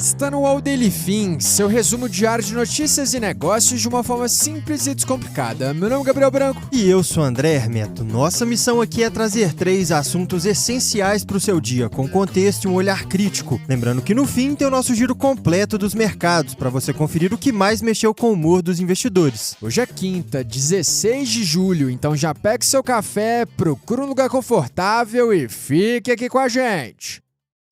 Está no All Daily Fin, seu resumo diário de notícias e negócios de uma forma simples e descomplicada. Meu nome é Gabriel Branco. E eu sou André Hermeto. Nossa missão aqui é trazer 3 assuntos essenciais para o seu dia, com contexto e um olhar crítico. Lembrando que no fim tem o nosso giro completo dos mercados, para você conferir o que mais mexeu com o humor dos investidores. Hoje é quinta, 16 de julho, então já pegue seu café, procure um lugar confortável e fique aqui com a gente.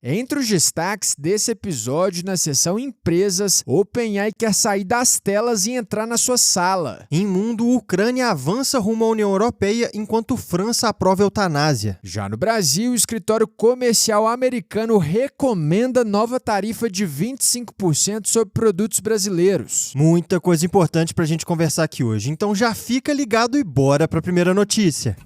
Entre os destaques desse episódio na seção Empresas, OpenAI quer sair das telas e entrar na sua sala. Em mundo, Ucrânia avança rumo à União Europeia enquanto França aprova eutanásia. Já no Brasil, o escritório comercial americano recomenda nova tarifa de 25% sobre produtos brasileiros. Muita coisa importante pra gente conversar aqui hoje, então já fica ligado e bora pra primeira notícia.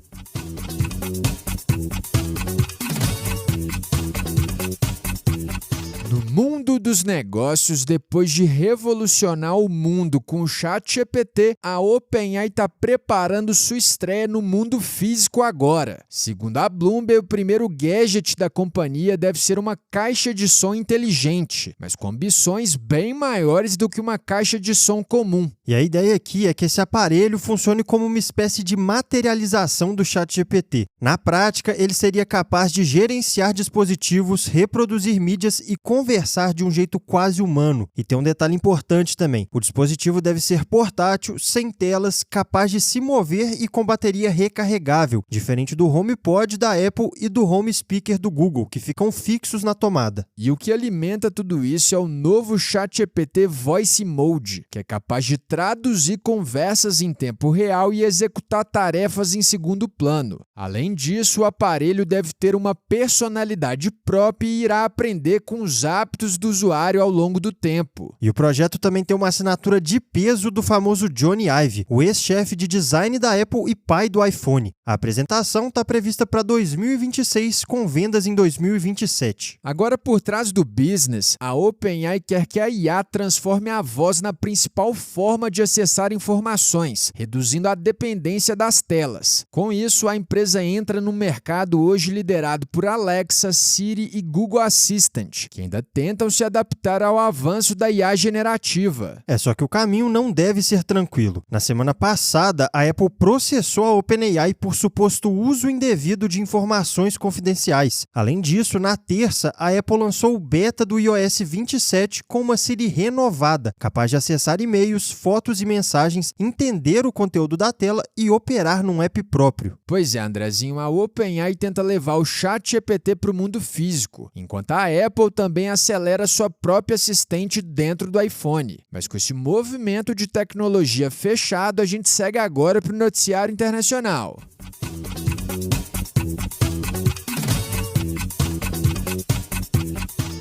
No mundo dos negócios, depois de revolucionar o mundo com o ChatGPT, a OpenAI está preparando sua estreia no mundo físico agora. Segundo a Bloomberg, o primeiro gadget da companhia deve ser uma caixa de som inteligente, mas com ambições bem maiores do que uma caixa de som comum. E a ideia aqui é que esse aparelho funcione como uma espécie de materialização do ChatGPT. Na prática, ele seria capaz de gerenciar dispositivos, reproduzir mídias e conversar de um jeito quase humano. E tem um detalhe importante também: o dispositivo deve ser portátil, sem telas, capaz de se mover e com bateria recarregável, diferente do HomePod da Apple e do Home Speaker do Google, que ficam fixos na tomada. E o que alimenta tudo isso é o novo ChatGPT Voice Mode, que é capaz de traduzir conversas em tempo real e executar tarefas em segundo plano. Além disso, o aparelho deve ter uma personalidade própria e irá aprender com os hábitos do usuário ao longo do tempo. E o projeto também tem uma assinatura de peso do famoso Jony Ive, o ex-chefe de design da Apple e pai do iPhone. A apresentação está prevista para 2026, com vendas em 2027. Agora, por trás do business, a OpenAI quer que a IA transforme a voz na principal forma de acessar informações, reduzindo a dependência das telas. Com isso, a empresa entra no mercado hoje liderado por Alexa, Siri e Google Assistant, que ainda tentam se adaptar ao avanço da IA generativa. Só que o caminho não deve ser tranquilo. Na semana passada, a Apple processou a OpenAI por suposto uso indevido de informações confidenciais. Além disso, na terça, a Apple lançou o beta do iOS 27 com uma Siri renovada, capaz de acessar e-mails, fotos e mensagens, entender o conteúdo da tela e operar num app próprio. Pois é, Andrezinho, a OpenAI tenta levar o ChatGPT para o mundo físico, enquanto a Apple também acelera sua própria assistente dentro do iPhone. Mas com esse movimento de tecnologia fechado, a gente segue agora para o noticiário internacional.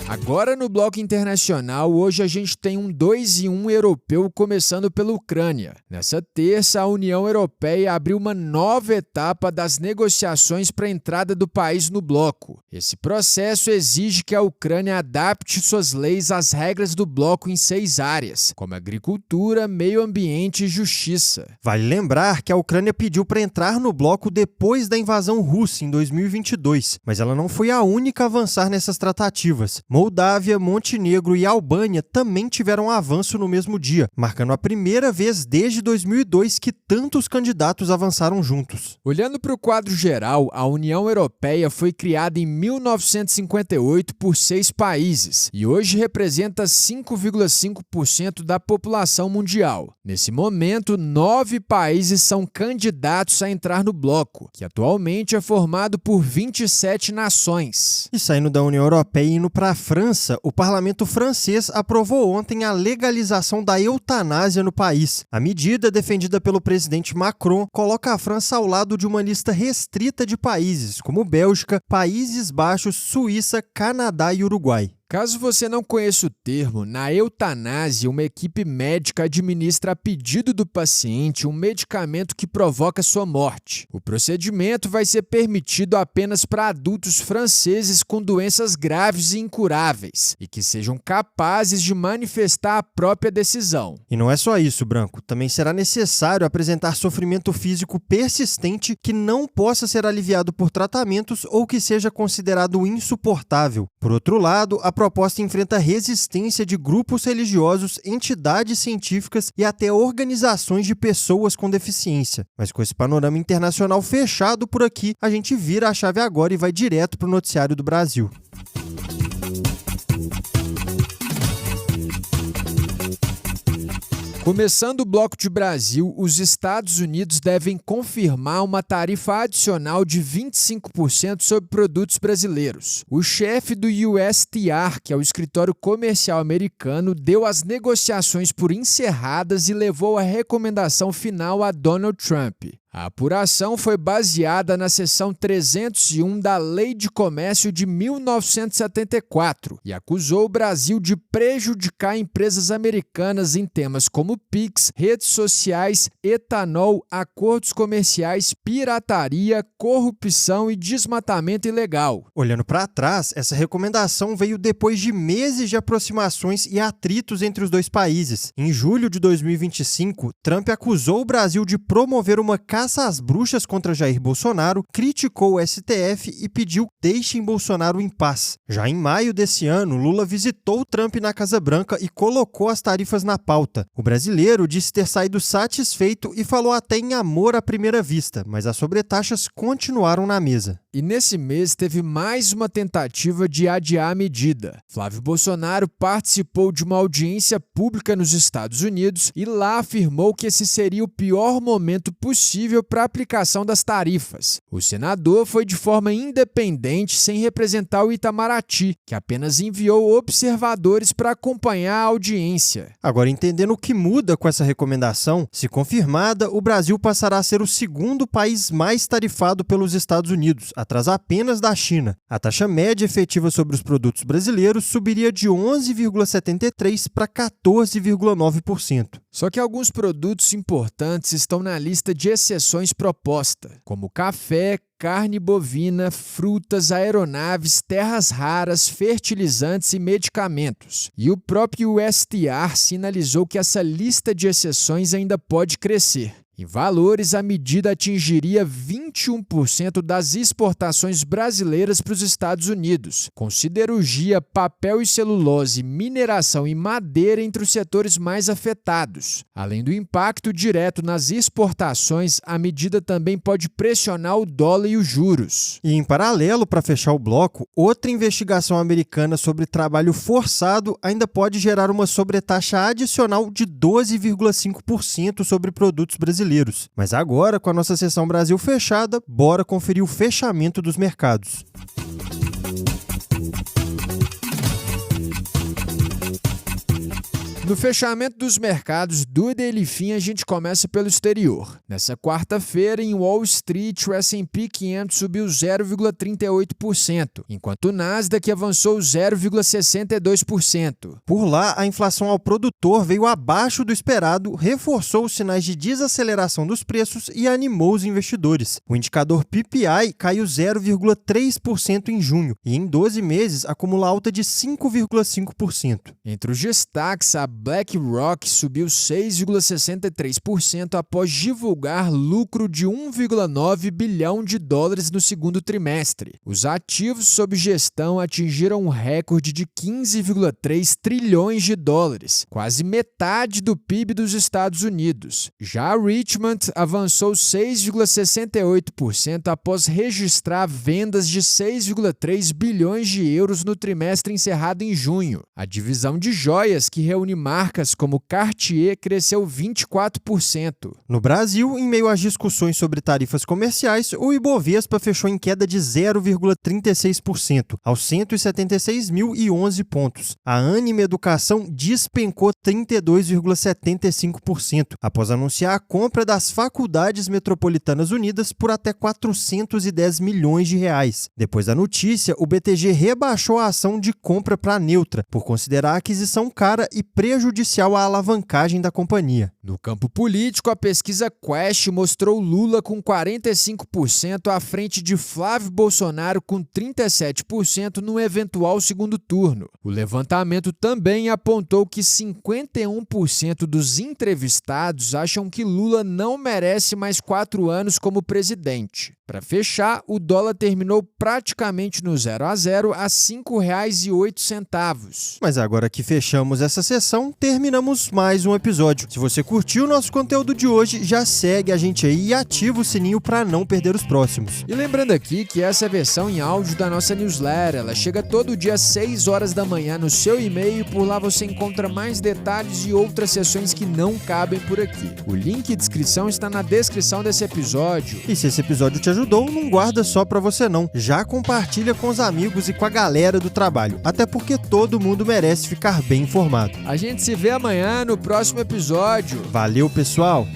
Agora no bloco internacional, hoje a gente tem um 2 em 1 europeu começando pela Ucrânia. Nessa terça, a União Europeia abriu uma nova etapa das negociações para a entrada do país no bloco. Esse processo exige que a Ucrânia adapte suas leis às regras do bloco em 6 áreas, como agricultura, meio ambiente e justiça. Vale lembrar que a Ucrânia pediu para entrar no bloco depois da invasão russa em 2022, mas ela não foi a única a avançar nessas tratativas. Moldávia, Montenegro e Albânia também tiveram avanço no mesmo dia, marcando a primeira vez desde 2002 que tantos candidatos avançaram juntos. Olhando para o quadro geral, a União Europeia foi criada em 1958 por 6 países e hoje representa 5,5% da população mundial. Nesse momento, 9 países são candidatos a entrar no bloco, que atualmente é formado por 27 nações. E saindo da União Europeia e indo para a França, o parlamento francês aprovou ontem a legalização da eutanásia no país. A medida, defendida pelo presidente Macron, coloca a França ao lado de uma lista restrita de países, como Bélgica, Países Baixos, Suíça, Canadá e Uruguai. Caso você não conheça o termo, na eutanásia, uma equipe médica administra a pedido do paciente um medicamento que provoca sua morte. O procedimento vai ser permitido apenas para adultos franceses com doenças graves e incuráveis e que sejam capazes de manifestar a própria decisão. E não é só isso, Branco. Também será necessário apresentar sofrimento físico persistente que não possa ser aliviado por tratamentos ou que seja considerado insuportável. Por outro lado, a proposta enfrenta resistência de grupos religiosos, entidades científicas e até organizações de pessoas com deficiência. Mas com esse panorama internacional fechado por aqui, a gente vira a chave agora e vai direto para o noticiário do Brasil. Começando o bloco de Brasil, os Estados Unidos devem confirmar uma tarifa adicional de 25% sobre produtos brasileiros. O chefe do USTR, que é o escritório comercial americano, deu as negociações por encerradas e levou a recomendação final a Donald Trump. A apuração foi baseada na seção 301 da Lei de Comércio de 1974 e acusou o Brasil de prejudicar empresas americanas em temas como PIX, redes sociais, etanol, acordos comerciais, pirataria, corrupção e desmatamento ilegal. Olhando para trás, essa recomendação veio depois de meses de aproximações e atritos entre os dois países. Em julho de 2025, Trump acusou o Brasil de promover uma caça às bruxas contra Jair Bolsonaro, criticou o STF e pediu deixem Bolsonaro em paz. Já em maio desse ano, Lula visitou Trump na Casa Branca e colocou as tarifas na pauta. O brasileiro disse ter saído satisfeito e falou até em amor à primeira vista, mas as sobretaxas continuaram na mesa. E nesse mês teve mais uma tentativa de adiar a medida. Flávio Bolsonaro participou de uma audiência pública nos Estados Unidos e lá afirmou que esse seria o pior momento possível para a aplicação das tarifas. O senador foi de forma independente, sem representar o Itamaraty, que apenas enviou observadores para acompanhar a audiência. Agora, entendendo o que muda com essa recomendação, se confirmada, o Brasil passará a ser o segundo país mais tarifado pelos Estados Unidos, atrás apenas da China. A taxa média efetiva sobre os produtos brasileiros subiria de 11,73% para 14,9%. Só que alguns produtos importantes estão na lista de exceções proposta, como café, carne bovina, frutas, aeronaves, terras raras, fertilizantes e medicamentos. E o próprio USTR sinalizou que essa lista de exceções ainda pode crescer. Em valores, a medida atingiria 21% das exportações brasileiras para os Estados Unidos, com siderurgia, papel e celulose, mineração e madeira entre os setores mais afetados. Além do impacto direto nas exportações, a medida também pode pressionar o dólar e os juros. E em paralelo, para fechar o bloco, outra investigação americana sobre trabalho forçado ainda pode gerar uma sobretaxa adicional de 12,5% sobre produtos brasileiros. Mas agora, com a nossa seção Brasil fechada, bora conferir o fechamento dos mercados. No fechamento dos mercados do Daily Fin, a gente começa pelo exterior. Nessa quarta-feira, em Wall Street, o S&P 500 subiu 0,38%, enquanto o Nasdaq avançou 0,62%. Por lá, a inflação ao produtor veio abaixo do esperado, reforçou os sinais de desaceleração dos preços e animou os investidores. O indicador PPI caiu 0,3% em junho e em 12 meses acumula alta de 5,5%. Entre os destaques, a BlackRock subiu 6,63% após divulgar lucro de 1,9 bilhão de dólares no segundo trimestre. Os ativos sob gestão atingiram um recorde de 15,3 trilhões de dólares, quase metade do PIB dos Estados Unidos. Já a Richmond avançou 6,68% após registrar vendas de 6,3 bilhões de euros no trimestre encerrado em junho. A divisão de joias, que reúne marcas como Cartier, cresceu 24%. No Brasil, em meio às discussões sobre tarifas comerciais, o Ibovespa fechou em queda de 0,36%, aos 176.011 pontos. A Anima Educação despencou 32,75%, após anunciar a compra das Faculdades Metropolitanas Unidas por até 410 milhões de reais. Depois da notícia, o BTG rebaixou a ação de compra para neutra, por considerar a aquisição cara e prejudicial à alavancagem da companhia. No campo político, a pesquisa Quest mostrou Lula com 45% à frente de Flávio Bolsonaro com 37% no eventual segundo turno. O levantamento também apontou que 51% dos entrevistados acham que Lula não merece mais 4 anos como presidente. Para fechar, o dólar terminou praticamente no 0-0 a R$ 5,08. Mas agora que fechamos essa sessão, terminamos mais um episódio. Se você curtiu o nosso conteúdo de hoje, já segue a gente aí e ativa o sininho para não perder os próximos. E lembrando aqui que essa é a versão em áudio da nossa newsletter. Ela chega todo dia às 6 horas da manhã no seu e-mail e por lá você encontra mais detalhes e outras sessões que não cabem por aqui. O link e descrição está na descrição desse episódio. E se esse episódio te ajudou, não guarda só pra você não. Já compartilha com os amigos e com a galera do trabalho. Até porque todo mundo merece ficar bem informado. A gente se vê amanhã no próximo episódio. Valeu, pessoal!